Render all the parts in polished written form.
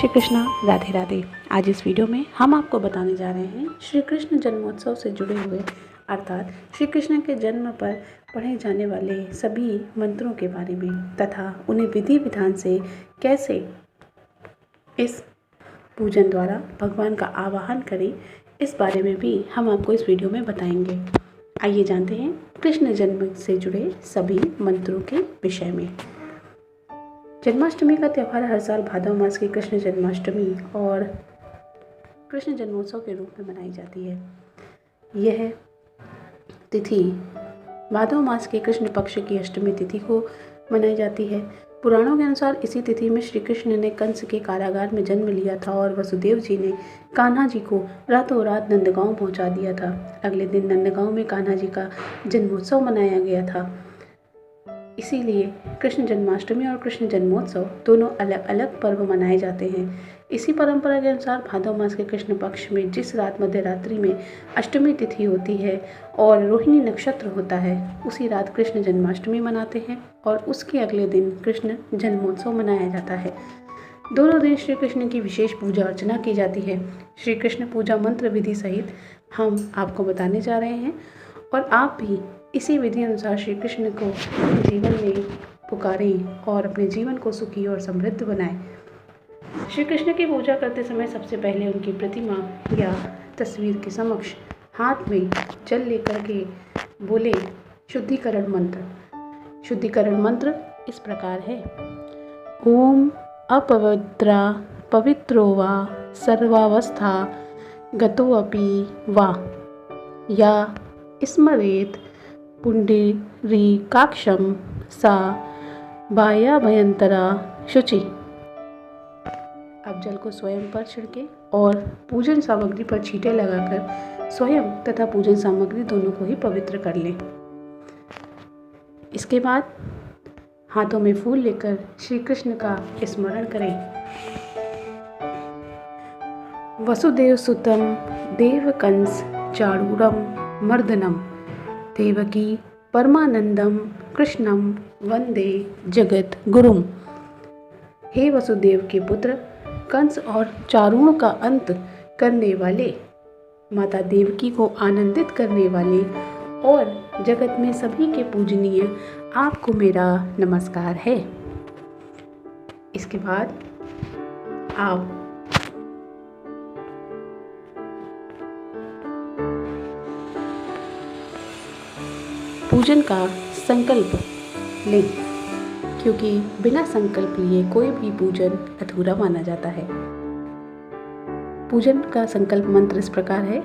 श्री कृष्णा, राधे राधे। आज इस वीडियो में हम आपको बताने जा रहे हैं श्री कृष्ण जन्मोत्सव से जुड़े हुए अर्थात श्री कृष्ण के जन्म पर पढ़े जाने वाले सभी मंत्रों के बारे में तथा उन्हें विधि विधान से कैसे इस पूजन द्वारा भगवान का आवाहन करें, इस बारे में भी हम आपको इस वीडियो में बताएंगे। आइए जानते हैं कृष्ण जन्म से जुड़े सभी मंत्रों के विषय में। जन्माष्टमी का त्यौहार हर साल भादव मास की कृष्ण जन्माष्टमी और कृष्ण जन्मोत्सव के रूप में मनाई जाती है। यह तिथि भादव मास के कृष्ण पक्ष की अष्टमी तिथि को मनाई जाती है। पुराणों के अनुसार इसी तिथि में श्री कृष्ण ने कंस के कारागार में जन्म लिया था और वसुदेव जी ने कान्हा जी को रातों रात नंदगांव पहुंचा दिया था। अगले दिन नंदगांव में कान्हा जी का जन्मोत्सव मनाया गया था। इसीलिए कृष्ण जन्माष्टमी और कृष्ण जन्मोत्सव दोनों अलग अलग पर्व मनाए जाते हैं। इसी परंपरा के अनुसार भादव मास के कृष्ण पक्ष में जिस रात मध्य रात्रि में अष्टमी तिथि होती है और रोहिणी नक्षत्र होता है, उसी रात कृष्ण जन्माष्टमी मनाते हैं और उसके अगले दिन कृष्ण जन्मोत्सव मनाया जाता है। दोनों दिन श्री कृष्ण की विशेष पूजा अर्चना की जाती है। श्री कृष्ण पूजा मंत्र विधि सहित हम आपको बताने जा रहे हैं और आप भी इसी विधि अनुसार श्री कृष्ण को जीवन में पुकारें और अपने जीवन को सुखी और समृद्ध बनाएं। श्री कृष्ण की पूजा करते समय सबसे पहले उनकी प्रतिमा या तस्वीर के समक्ष हाथ में जल लेकर के बोले शुद्धिकरण मंत्र। शुद्धिकरण मंत्र इस प्रकार है: ओम अपवित्रा पवित्रो वा सर्वावस्था गतोऽपि वा या स्मरेत पुंडरीकाक्षं सा बाह्याभ्यंतरा शुचि। अब जल को स्वयं पर छिड़के और पूजन सामग्री पर छींटे लगाकर स्वयं तथा पूजन सामग्री दोनों को ही पवित्र कर लें। इसके बाद हाथों में फूल लेकर श्री कृष्ण का स्मरण करें। वसुदेव सुतं देवकंस चारूरम मर्दनम देवकी परमानंदम कृष्णम वंदे जगत गुरुम। हे वसुदेव के पुत्र, कंस और चारूण का अंत करने वाले, माता देवकी को आनंदित करने वाले और जगत में सभी के पूजनीय आपको मेरा नमस्कार है। इसके बाद आप पूजन का संकल्प लें, क्योंकि बिना संकल्प लिए कोई भी पूजन अधूरा माना जाता है। पूजन का संकल्प मंत्र इस प्रकार है: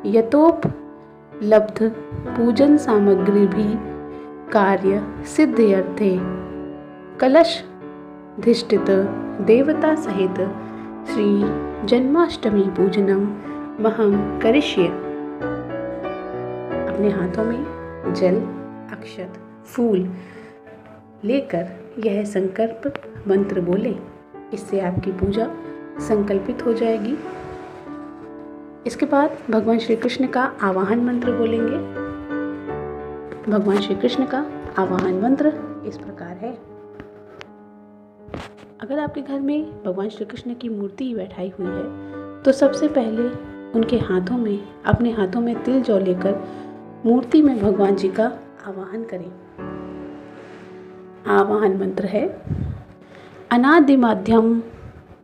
यतोपलब्ध पूजन सामग्री भी कार्य सिद्ध्यर्थे कलश धिष्ठित देवता सहित श्री जन्माष्टमी पूजनम महम करिष्ये। अपने हाथों में जल, अक्षत, फूल लेकर यह संकल्प मंत्र बोले। इससे आपकी पूजा संकल्पित हो जाएगी। इसके बाद भगवान श्री कृष्ण का आवाहन मंत्र बोलेंगे। भगवान श्री कृष्ण का आवाहन मंत्र इस प्रकार है: अगर आपके घर में भगवान श्री कृष्ण की मूर्ति बैठाई हुई है तो सबसे पहले उनके हाथों में, अपने हाथों में तिल जौ लेकर मूर्ति में भगवान जी का आवाहन करें। आवाहन मंत्र है: अनादिमाध्यम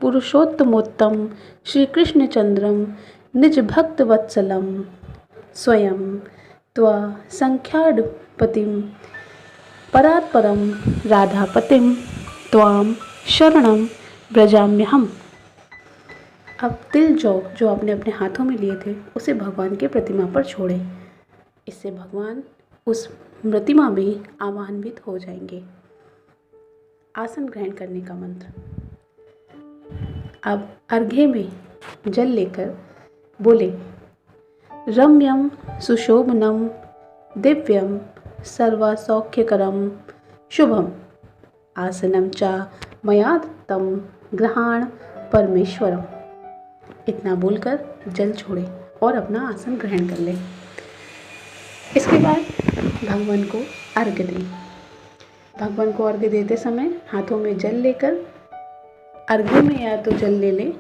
पुरुषोत्तमोत्तम श्री कृष्ण चंद्रम निज भक्त वत्सलम स्वयं त्वा संख्याडपतिम परात्परम राधापतिम त्वाम शरणम व्रजाम्यहम। अब तिल जौ जो आपने अपने हाथों में लिए थे उसे भगवान के प्रतिमा पर छोड़ें। इससे भगवान उस प्रतिमा में आवाहनित हो जाएंगे। आसन ग्रहण करने का मंत्र। अब अर्घ्य में जल लेकर बोले रम्यम सुशोभनम दिव्यम सर्वसौख्यकरम शुभम आसनम च मया तम ग्रहण परमेश्वरम। इतना बोलकर जल छोड़ें और अपना आसन ग्रहण कर लें। इसके बाद भगवान को अर्घ्य दें। भगवान को अर्घ्य देते समय हाथों में जल लेकर अर्घ्य में या तो जल ले लें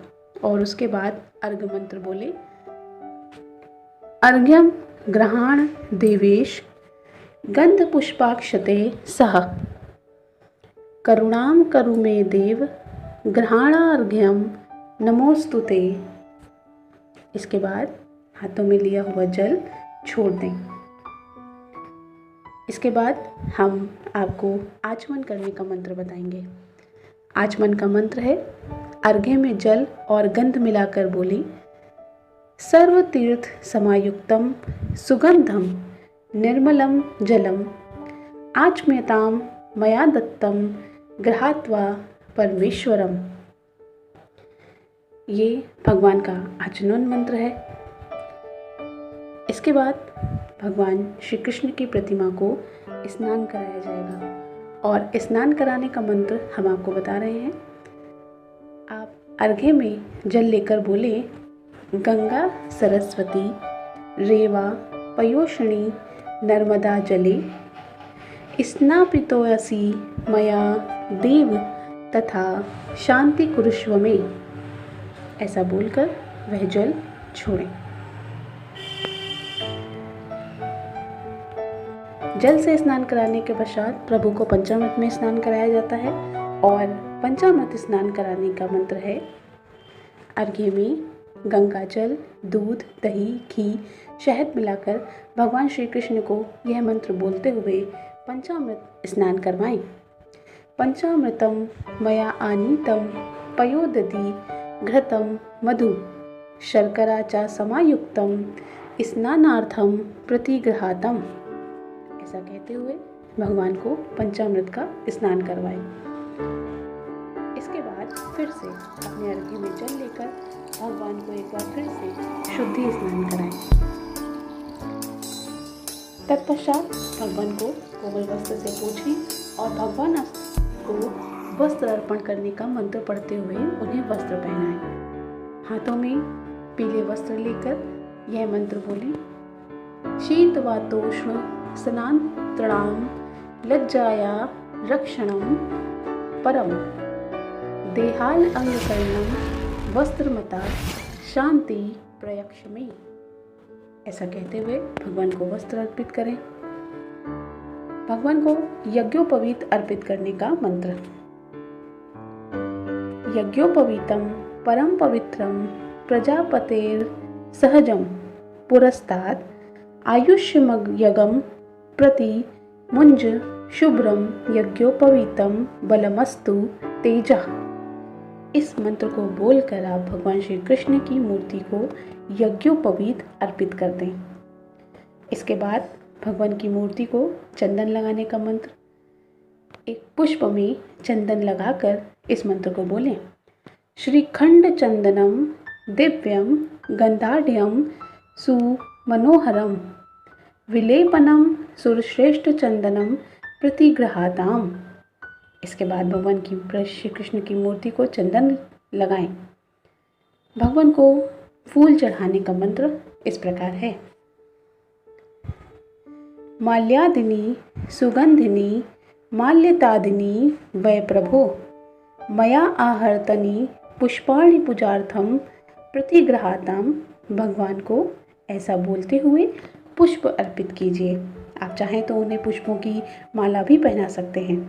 और उसके बाद अर्घ्य मंत्र बोले। अर्घ्यम ग्रहाण देवेश गंध पुष्पाक्षते सह करुणाम करु मे देव ग्रहाणार्घ्यम नमोस्तुते। इसके बाद हाथों में लिया हुआ जल छोड़ दें। इसके बाद हम आपको आचमन करने का मंत्र बताएंगे। आचमन का मंत्र है, अर्घ्य में जल और गंध मिलाकर बोली, सर्व तीर्थ समायुक्तम सुगंधम निर्मलम जलम आचम्यताम मया दत्तम गृहात्वा परमेश्वरम। ये भगवान का आचमन मंत्र है। इसके बाद भगवान श्री कृष्ण की प्रतिमा को स्नान कराया जाएगा और स्नान कराने का मंत्र हम आपको बता रहे हैं। आप अर्घ्य में जल लेकर बोले, गंगा सरस्वती रेवा पयोषणी नर्मदा जले स्नापितोऽसि मया देव तथा शांति कुरुष्व में। ऐसा बोलकर वह जल छोड़ें। जल से स्नान कराने के पश्चात प्रभु को पंचामृत में स्नान कराया जाता है और पंचामृत स्नान कराने का मंत्र है, अर्घ्य में गंगा जल, दूध, दही, घी, शहद मिलाकर भगवान श्री कृष्ण को यह मंत्र बोलते हुए पंचामृत स्नान करवाएं। पंचामृतम मया आनीतम पयोदधि घृतम मधु शर्करा च समायुक्तम स्नानार्थम प्रतिगृहातम। ऐसा कहते हुए भगवान को पंचामृत का स्नान करवाएं। इसके बाद फिर से अपने अर्घ्य में जल लेकर भगवान को एक बार फिर से शुद्धि स्नान कराएं। तत्पश्चात भगवान को कोमल वस्त्र से पोंछें और भगवान को वस्त्र अर्पण करने का मंत्र पढ़ते हुए उन्हें वस्त्र पहनाएं। हाथों में पीले वस्त्र लेकर यह मंत्र बोलें, शीत वातोष्ण स्नानान्तराणां लज्जाया रक्षणं परम देहाल अंगकरणं वस्त्रमता शांति प्रयक्षमे। ऐसा कहते हुए भगवान को वस्त्र अर्पित करें। भगवान को यज्ञोपवीत अर्पित करने का मंत्र, यज्ञोपवीतम परम पवित्रम प्रजापतेर सहजम पुरस्ताद आयुष्यमयगम प्रति मुंज शुभ्रम यज्ञोपवीतम बलमस्तु तेजः। इस मंत्र को बोलकर आप भगवान श्री कृष्ण की मूर्ति को यज्ञोपवीत अर्पित कर दें। इसके बाद भगवान की मूर्ति को चंदन लगाने का मंत्र, एक पुष्प में चंदन लगाकर इस मंत्र को बोलें, श्रीखंड चंदनम दिव्यम गंधाढ़्यम सुमनोहरम विलेपनम सुरश्रेष्ठ चंदनम प्रतिगृहाताम। इसके बाद भगवान की श्री कृष्ण की मूर्ति को चंदन लगाएं। भगवान को फूल चढ़ाने का मंत्र इस प्रकार है, माल्यादिनी सुगंधिनी माल्यतादिनी वै प्रभो मया आहर्तनी पुष्पाणि पूजार्थम प्रतिगृहाताम। भगवान को ऐसा बोलते हुए पुष्प अर्पित कीजिए। आप चाहें तो उन्हें पुष्पों की माला भी पहना सकते हैं।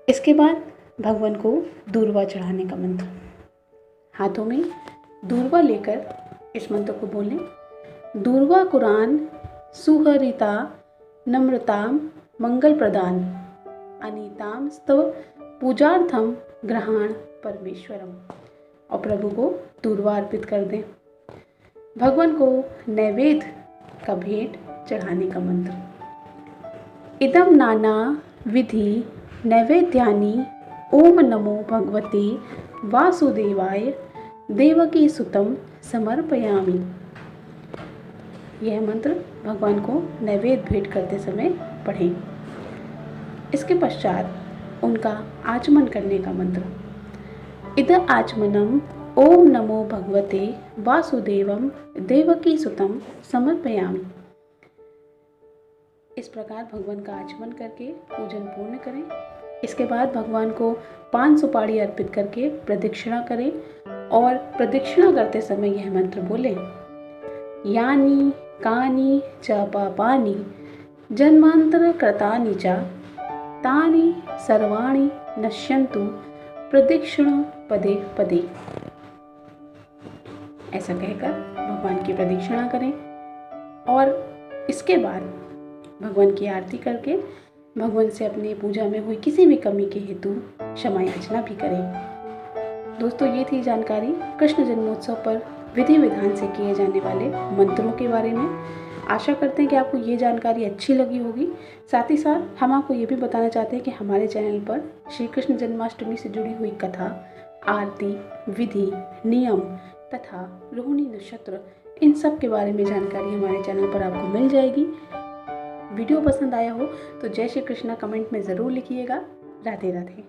इसके बाद भगवान को दूर्वा चढ़ाने का मंत्र, हाथों में दूर्वा लेकर इस मंत्र को बोलें, दूर्वा कुरान सुहरिता नम्रताम मंगल प्रदान अनीताम स्तव पूजार्थम ग्रहण परमेश्वरम। और प्रभु को दूर्वा अर्पित कर दें। भगवान को नैवेद्य का भेंट चढ़ाने का मंत्र, इदम नाना विधि नैवेद्यानि ओम नमो भगवते वासुदेवाय देवकी सुतम समर्पयामि। यह मंत्र भगवान को नैवेद्य भेंट करते समय पढ़ें। इसके पश्चात उनका आचमन करने का मंत्र, इद आचमनम ओम नमो भगवते वासुदेवम देवकी सुतम समर्पयामि। इस प्रकार भगवान का आचमन करके पूजन पूर्ण करें इसके बाद भगवान को 5 सुपारी अर्पित करके प्रदक्षिणा करें और प्रदक्षिणा करते समय यह मंत्र बोलें, यानी कानी च पापानि जन्मांतर कृतानि च तानि सर्वाणि नश्यन्तु प्रदक्षिण पदे पदे। ऐसा कहकर भगवान की प्रदक्षिणा करें और इसके बाद भगवान की आरती करके भगवान से अपनी पूजा में हुई किसी भी कमी के हेतु क्षमा याचना भी करें। दोस्तों, ये थी जानकारी कृष्ण जन्मोत्सव पर विधि विधान से किए जाने वाले मंत्रों के बारे में। आशा करते हैं कि आपको ये जानकारी अच्छी लगी होगी। साथ ही साथ हम आपको ये भी बताना चाहते हैं कि हमारे चैनल पर श्री कृष्ण जन्माष्टमी से जुड़ी हुई कथा, आरती, विधि, नियम तथा रोहिणी नक्षत्र, इन सब के बारे में जानकारी हमारे चैनल पर आपको मिल जाएगी। वीडियो पसंद आया हो तो जय श्री कृष्णा कमेंट में ज़रूर लिखिएगा। राधे राधे।